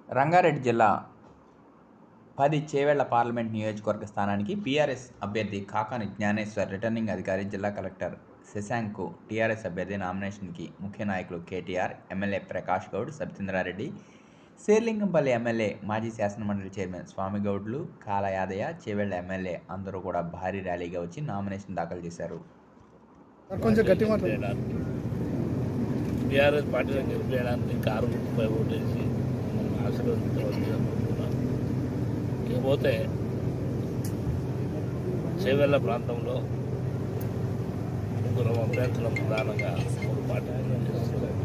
రంగారెడ్డి జిల్లా 10 చేవెళ్ల పార్లమెంట్ నియోజకవర్గ స్థానానికి పీఆర్ఎస్ అభ్యర్థి కాకాని జ్ఞానేశ్వర్, రిటర్నింగ్ అధికారి జిల్లా కలెక్టర్ శశాంక్కు టీఆర్ఎస్ అభ్యర్థి నామినేషన్కి ముఖ్య నాయకులు కేటీఆర్, ఎమ్మెల్యే ప్రకాష్ గౌడ్, సబితేంద్రారెడ్డి, శేర్లింగంపల్లి ఎమ్మెల్యే, మాజీ శాసనమండలి చైర్మన్ స్వామిగౌడ్లు, కాల యాదయ్య, చేవెళ్ల ఎమ్మెల్యే అందరూ కూడా భారీ ర్యాలీగా వచ్చి నామినేషన్ దాఖలు చేశారు. టీఆర్ఎస్ పార్టీలో గెలిపేయడానికి కారు గుర్తుపై ఓటేసి ఆశీర్వదించవలసిందిగా ఇకపోతే చేవెళ్ల ప్రాంతంలో ముగ్గురు అభ్యర్థుల ప్రధానంగా మూడు పార్టీలు చేస్తున్నారు.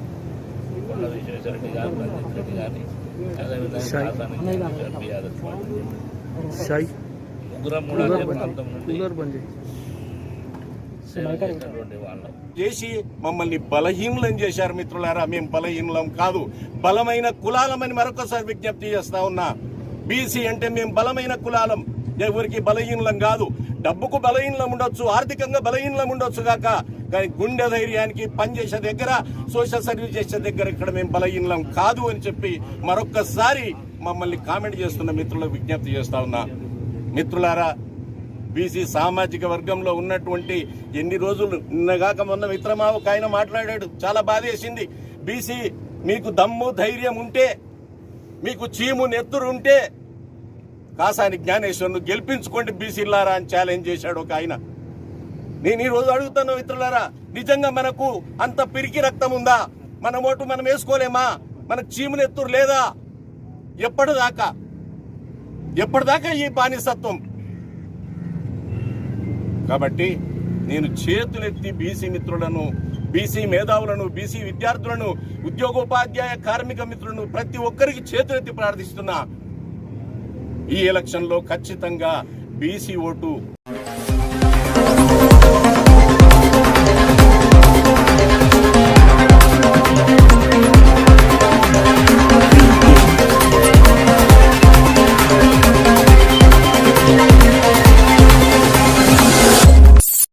కొండ విశ్వేశ్వరరెడ్డి గారు, రంజిత్ రెడ్డి గారి, అదేవిధంగా టీఆర్ఎస్ పార్టీ ముగ్గురం కూడా అదే ప్రాంతం నుండి చేసి మమ్మల్ని బలహీనులం చేశారు. మిత్రులారా, మేము బలహీనులం కాదు, బలమైన కులాలమని మరొకసారి విజ్ఞప్తి చేస్తా ఉన్నా. బీసీ అంటే మేము బలమైన కులాలం, ఎవరికి బలహీనులం కాదు. డబ్బుకు బలహీనం ఉండొచ్చు, ఆర్థికంగా బలహీనం ఉండొచ్చు కాక, కానీ గుండె ధైర్యానికి పనిచేసే దగ్గర, సోషల్ సర్వీస్ చేసే దగ్గర ఇక్కడ మేము బలహీనం కాదు అని చెప్పి మరొక్కసారి మమ్మల్ని కామెంట్ చేస్తున్న మిత్రులకు విజ్ఞప్తి చేస్తా ఉన్నా. మిత్రులారా, బీసీ సామాజిక వర్గంలో ఉన్నటువంటి ఎన్ని రోజులు నిన్నగాక మొన్న మిత్రమావ ఒక ఆయన మాట్లాడాడు, చాలా బాధేసింది. బీసీ మీకు దమ్ము ధైర్యం ఉంటే, మీకు చీము నెత్తురు ఉంటే కాసాని జ్ఞానేశ్వర్ను గెలిపించుకోండి బీసీలారా అని ఛాలెంజ్ చేశాడు ఒక ఆయన. నేను ఈ రోజు అడుగుతాను మిత్రులారా, నిజంగా మనకు అంత పిరికి రక్తం ఉందా? మన ఓటు మనం వేసుకోలేమా? మనకు చీము నెత్తురు లేదా? ఎప్పటిదాకా ఈ బానిసత్వం? కాబట్టి నేను చేతులెత్తి బీసీ మిత్రులను, బీసీ మేధావులను, బీసీ విద్యార్థులను, ఉద్యోగోపాధ్యాయ కార్మిక మిత్రులను ప్రతి ఒక్కరికి చేతులెత్తి ప్రార్థిస్తున్నా. ఈ ఎలక్షన్లో ఖచ్చితంగా బీసీ ఓటు